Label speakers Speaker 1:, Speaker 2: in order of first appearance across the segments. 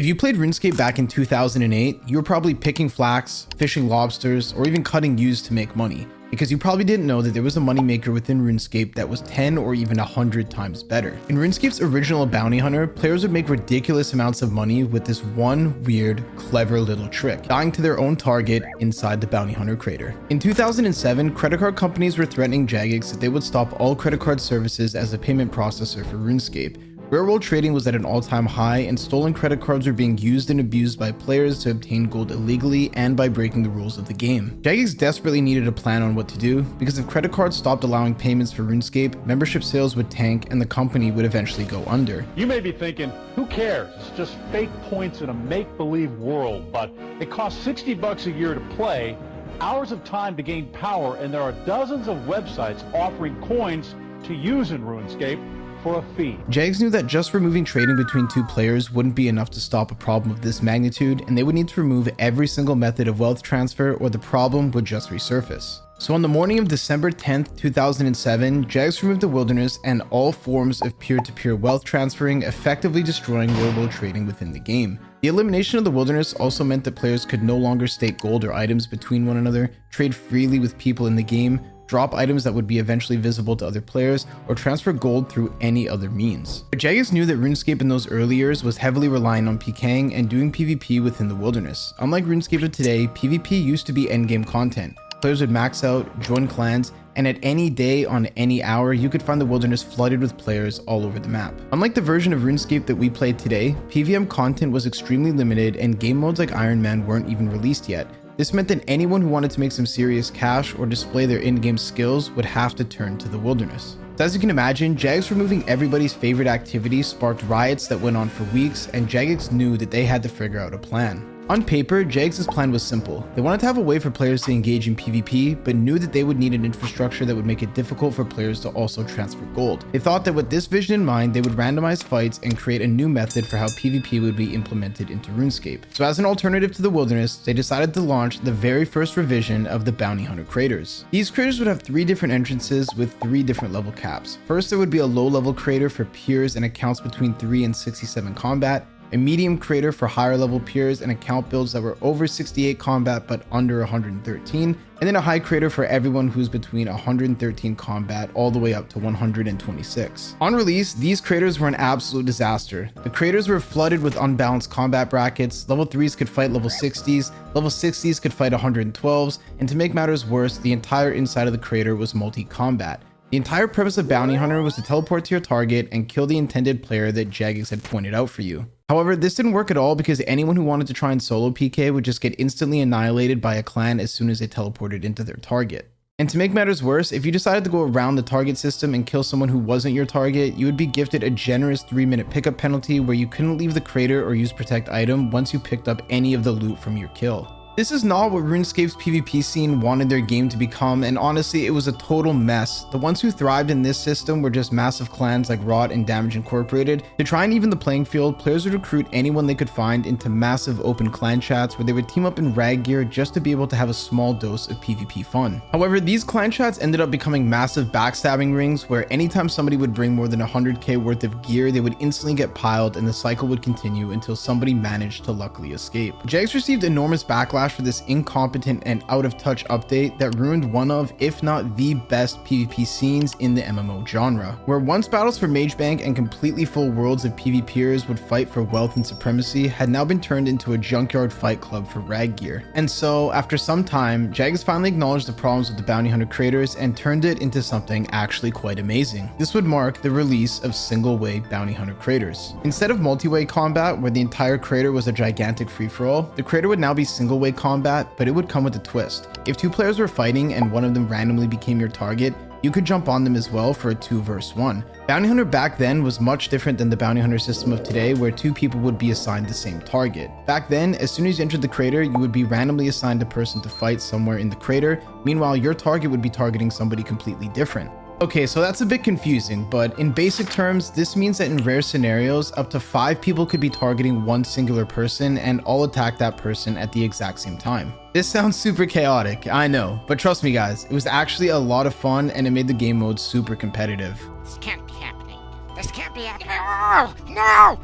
Speaker 1: If you played RuneScape back in 2008, you were probably picking flax, fishing lobsters, or even cutting yews to make money, because you probably didn't know that there was a moneymaker within RuneScape that was 10 or even 100 times better. In RuneScape's original bounty hunter, players would make ridiculous amounts of money with this one weird, clever little trick, dying to their own target inside the bounty hunter crater. In 2007, credit card companies were threatening Jagex that they would stop all credit card services as a payment processor for RuneScape. Real-world trading was at an all-time high, and stolen credit cards were being used and abused by players to obtain gold illegally and by breaking the rules of the game. Jagex desperately needed a plan on what to do, because if credit cards stopped allowing payments for RuneScape, membership sales would tank and the company would eventually go under.
Speaker 2: You may be thinking, who cares? It's just fake points in a make-believe world, but it costs $60 a year to play, hours of time to gain power, and there are dozens of websites offering coins to use in RuneScape for a fee.
Speaker 1: Jagex knew that just removing trading between two players wouldn't be enough to stop a problem of this magnitude, and they would need to remove every single method of wealth transfer or the problem would just resurface. So on the morning of December 10th, 2007, Jagex removed the wilderness and all forms of peer-to-peer wealth transferring, effectively destroying real-world trading within the game. The elimination of the wilderness also meant that players could no longer stake gold or items between one another, trade freely with people in the game, drop items that would be eventually visible to other players, or transfer gold through any other means. But Jagex knew that RuneScape in those early years was heavily reliant on PKing and doing PvP within the wilderness. Unlike RuneScape of today, PvP used to be endgame content. Players would max out, join clans, and at any day on any hour, you could find the wilderness flooded with players all over the map. Unlike the version of RuneScape that we played today, PVM content was extremely limited and game modes like Iron Man weren't even released yet. This meant that anyone who wanted to make some serious cash or display their in-game skills would have to turn to the wilderness. So as you can imagine, Jagex removing everybody's favorite activity sparked riots that went on for weeks, and Jagex knew that they had to figure out a plan. On paper, Jagex's plan was simple. They wanted to have a way for players to engage in PvP, but knew that they would need an infrastructure that would make it difficult for players to also transfer gold. They thought that with this vision in mind, they would randomize fights and create a new method for how PvP would be implemented into RuneScape. So as an alternative to the wilderness, they decided to launch the very first revision of the bounty hunter craters. These craters would have 3 different entrances with 3 different level caps. First, there would be a low level crater for peers and accounts between 3 and 67 combat, a medium crater for higher level peers and account builds that were over 68 combat but under 113, and then a high crater for everyone who's between 113 combat all the way up to 126. On release, these craters were an absolute disaster. The craters were flooded with unbalanced combat brackets. Level 3s could fight level 60s, level 60s could fight 112s, and to make matters worse, the entire inside of the crater was multi-combat. The entire premise of Bounty Hunter was to teleport to your target and kill the intended player that Jagex had pointed out for you. However, this didn't work at all because anyone who wanted to try and solo PK would just get instantly annihilated by a clan as soon as they teleported into their target. And to make matters worse, if you decided to go around the target system and kill someone who wasn't your target, you would be gifted a generous 3-minute pickup penalty where you couldn't leave the crater or use protect item once you picked up any of the loot from your kill. This is not what RuneScape's PvP scene wanted their game to become, and honestly, it was a total mess. The ones who thrived in this system were just massive clans like Rot and Damage Incorporated. To try and even the playing field, players would recruit anyone they could find into massive open clan chats where they would team up in rag gear just to be able to have a small dose of PvP fun. However, these clan chats ended up becoming massive backstabbing rings where anytime somebody would bring more than 100k worth of gear, they would instantly get piled and the cycle would continue until somebody managed to luckily escape. Jagex received enormous backlash for this incompetent and out of touch update that ruined one of, if not the best PvP scenes in the MMO genre. Where once battles for Mage Bank and completely full worlds of PvPers would fight for wealth and supremacy had now been turned into a junkyard fight club for rag gear. And so, after some time, Jagex finally acknowledged the problems with the Bounty Hunter craters and turned it into something actually quite amazing. This would mark the release of single-way Bounty Hunter craters. Instead of multi-way combat, where the entire crater was a gigantic free-for-all, the crater would now be single-way combat, but it would come with a twist. If 2 players were fighting and one of them randomly became your target, you could jump on them as well for a 2 versus 1. Bounty Hunter back then was much different than the Bounty Hunter system of today where 2 people would be assigned the same target. Back then, as soon as you entered the crater, you would be randomly assigned a person to fight somewhere in the crater. Meanwhile, your target would be targeting somebody completely different. Okay, so that's a bit confusing, but in basic terms, this means that in rare scenarios, up to 5 people could be targeting one singular person and all attack that person at the exact same time. This sounds super chaotic, I know, but trust me guys, it was actually a lot of fun and it made the game mode super competitive.
Speaker 3: This can't be happening. This can't be happening. No,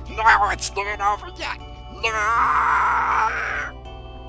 Speaker 3: it's not over yet.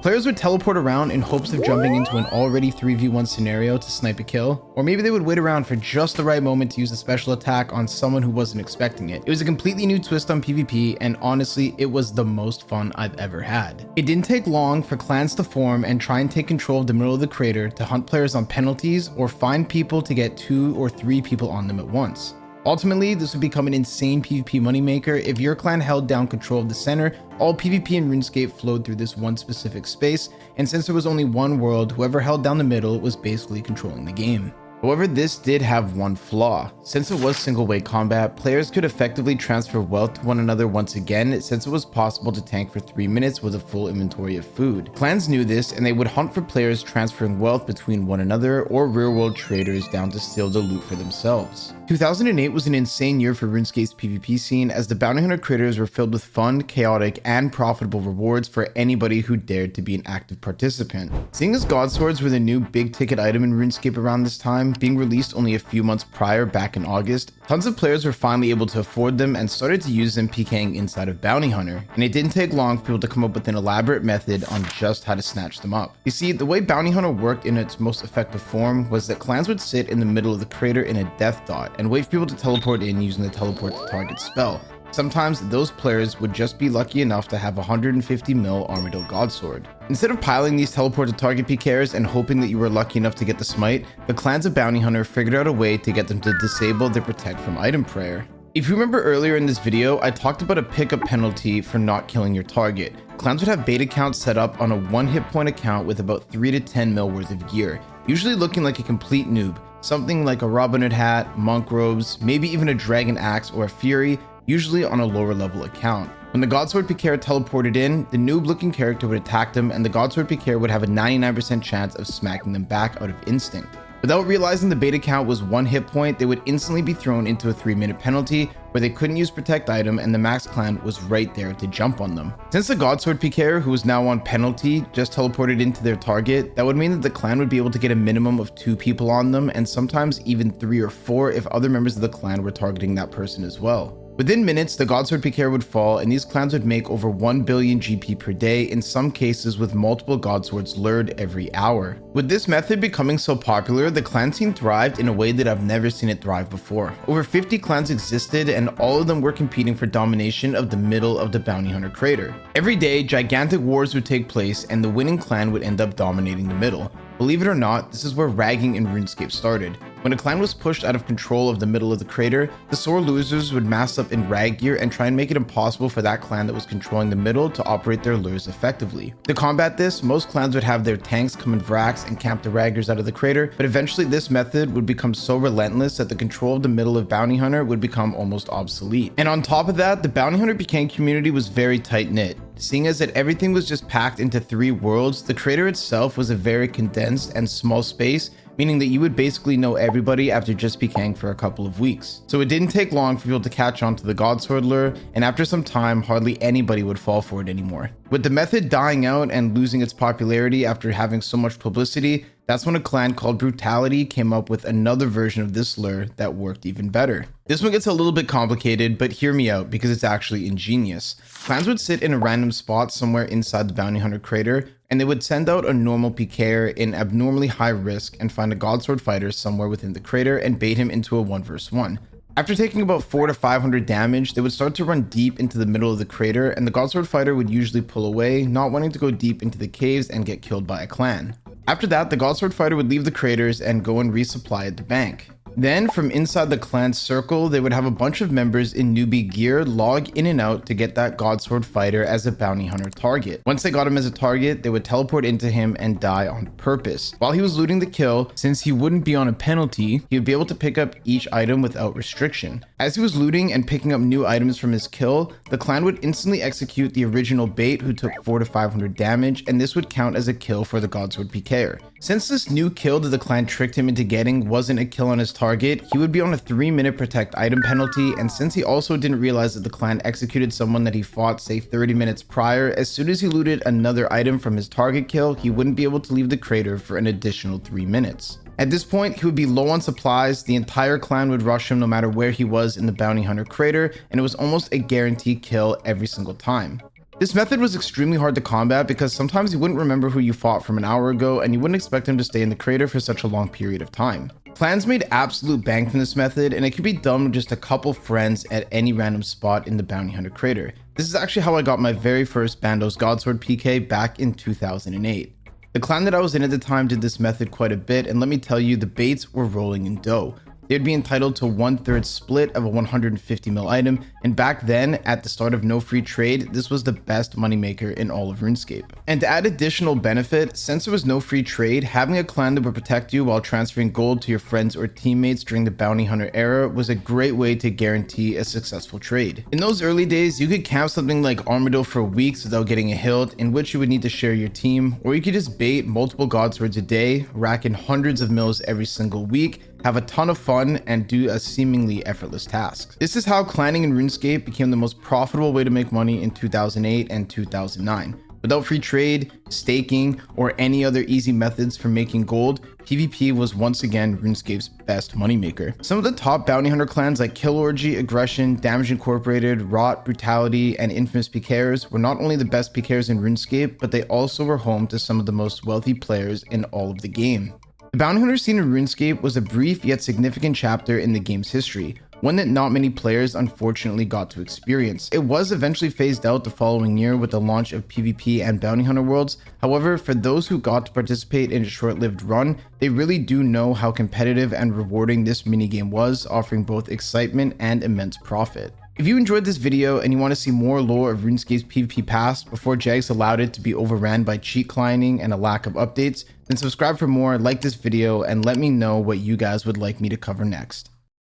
Speaker 1: Players would teleport around in hopes of jumping into an already 3v1 scenario to snipe a kill, or maybe they would wait around for just the right moment to use a special attack on someone who wasn't expecting it. It was a completely new twist on PvP, and honestly, it was the most fun I've ever had. It didn't take long for clans to form and try and take control of the middle of the crater to hunt players on penalties or find people to get 2 or 3 people on them at once. Ultimately, this would become an insane PvP moneymaker. If your clan held down control of the center, all PvP in RuneScape flowed through this one specific space, and since there was only one world, whoever held down the middle was basically controlling the game. However, this did have one flaw. Since it was single way combat, players could effectively transfer wealth to one another once again, since it was possible to tank for 3 minutes with a full inventory of food. Clans knew this, and they would hunt for players transferring wealth between one another or real-world traders down to steal the loot for themselves. 2008 was an insane year for RuneScape's PvP scene, as the bounty hunter craters were filled with fun, chaotic, and profitable rewards for anybody who dared to be an active participant. Seeing as Godswords were the new big ticket item in RuneScape around this time, being released only a few months prior back in August, tons of players were finally able to afford them and started to use them PKing inside of Bounty Hunter, and it didn't take long for people to come up with an elaborate method on just how to snatch them up. You see, the way Bounty Hunter worked in its most effective form was that clans would sit in the middle of the crater in a death dot and wait for people to teleport in using the teleport to target spell. Sometimes those players would just be lucky enough to have 150 mil Armadillo Godsword. Instead of piling these teleport to target PKers and hoping that you were lucky enough to get the smite, the clans of Bounty Hunter figured out a way to get them to disable the protect from item prayer. If you remember earlier in this video, I talked about a pickup penalty for not killing your target. Clans would have bait accounts set up on a 1 hit point account with about 3 to 10 mil worth of gear, usually looking like a complete noob. Something like a Robin Hood hat, monk robes, maybe even a dragon axe or a fury, usually on a lower level account. When the Godsword PKer teleported in, the noob looking character would attack them, and the Godsword PKer would have a 99% chance of smacking them back out of instinct. Without realizing the bait account was 1 hit point, they would instantly be thrown into a 3-minute penalty where they couldn't use protect item, and the max clan was right there to jump on them. Since the Godsword PKer, who was now on penalty, just teleported into their target, that would mean that the clan would be able to get a minimum of 2 people on them, and sometimes even 3 or 4 if other members of the clan were targeting that person as well. Within minutes, the Godsword PKer would fall, and these clans would make over 1 billion GP per day, in some cases with multiple Godswords lured every hour. With this method becoming so popular, the clan scene thrived in a way that I've never seen it thrive before. Over 50 clans existed, and all of them were competing for domination of the middle of the Bounty Hunter crater. Every day, gigantic wars would take place, and the winning clan would end up dominating the middle. Believe it or not, this is where ragging in RuneScape started. When a clan was pushed out of control of the middle of the crater, the sore losers would mass up in rag gear and try and make it impossible for that clan that was controlling the middle to operate their lures effectively. To combat this, most clans would have their tanks come in Vrax and camp the raggers out of the crater, but eventually this method would become so relentless that the control of the middle of Bounty Hunter would become almost obsolete. And on top of that, the Bounty Hunter PK community was very tight-knit. Seeing as that everything was just packed into 3 worlds, the crater itself was a very condensed and small space, meaning that you would basically know everybody after just PKing for a couple of weeks. So it didn't take long for people to catch on to the Godsword lure, and after some time, hardly anybody would fall for it anymore. With the method dying out and losing its popularity after having so much publicity, that's when a clan called Brutality came up with another version of this lure that worked even better. This one gets a little bit complicated, but hear me out because it's actually ingenious. Clans would sit in a random spot somewhere inside the Bounty Hunter crater, and they would send out a normal PKer in abnormally high risk and find a Godsword fighter somewhere within the crater and bait him into a 1 vs 1. After taking about 400 to 500 damage, they would start to run deep into the middle of the crater, and the Godsword fighter would usually pull away, not wanting to go deep into the caves and get killed by a clan. After that, the Godsword fighter would leave the craters and go and resupply at the bank. Then, from inside the clan circle, they would have a bunch of members in newbie gear log in and out to get that Godsword fighter as a bounty hunter target. Once they got him as a target, they would teleport into him and die on purpose. While he was looting the kill, since he wouldn't be on a penalty, he would be able to pick up each item without restriction. As he was looting and picking up new items from his kill, the clan would instantly execute the original bait who took 400 to 500 damage, and this would count as a kill for the Godsword PKer. Since this new kill that the clan tricked him into getting wasn't a kill on his target, he would be on a 3-minute protect item penalty, and since he also didn't realize that the clan executed someone that he fought say 30 minutes prior, as soon as he looted another item from his target kill, he wouldn't be able to leave the crater for an additional 3 minutes. At this point, he would be low on supplies, the entire clan would rush him no matter where he was in the Bounty Hunter crater, and it was almost a guaranteed kill every single time. This method was extremely hard to combat because sometimes you wouldn't remember who you fought from an hour ago and you wouldn't expect him to stay in the crater for such a long period of time. Clans made absolute bank from this method, and it could be done with just a couple friends at any random spot in the Bounty Hunter crater. This is actually how I got my very first Bandos Godsword PK back in 2008. The clan that I was in at the time did this method quite a bit, and let me tell you, the baits were rolling in dough. They'd be entitled to 1/3 split of a 150 mil item, and back then, at the start of no free trade, this was the best moneymaker in all of RuneScape. And to add additional benefit, since there was no free trade, having a clan that would protect you while transferring gold to your friends or teammates during the Bounty Hunter era was a great way to guarantee a successful trade. In those early days, you could camp something like Armadillo for weeks without getting a hilt, in which you would need to share your team, or you could just bait multiple Godswords a day, rack in hundreds of mils every single week, have a ton of fun, and do a seemingly effortless task. This is how clanning in RuneScape became the most profitable way to make money in 2008 and 2009. Without free trade, staking, or any other easy methods for making gold, PvP was once again RuneScape's best moneymaker. Some of the top bounty hunter clans like Kill Orgy, Aggression, Damage Incorporated, Rot, Brutality, and Infamous PKers were not only the best PKers in RuneScape, but they also were home to some of the most wealthy players in all of the game. The bounty hunter scene in RuneScape was a brief yet significant chapter in the game's history, one that not many players unfortunately got to experience. It was eventually phased out the following year with the launch of PvP and Bounty Hunter Worlds. However, for those who got to participate in a short-lived run, they really do know how competitive and rewarding this minigame was, offering both excitement and immense profit. If you enjoyed this video and you want to see more lore of RuneScape's PvP past before Jags allowed it to be overran by cheat climbing and a lack of updates, then subscribe for more, like this video, and let me know what you guys would like me to cover next.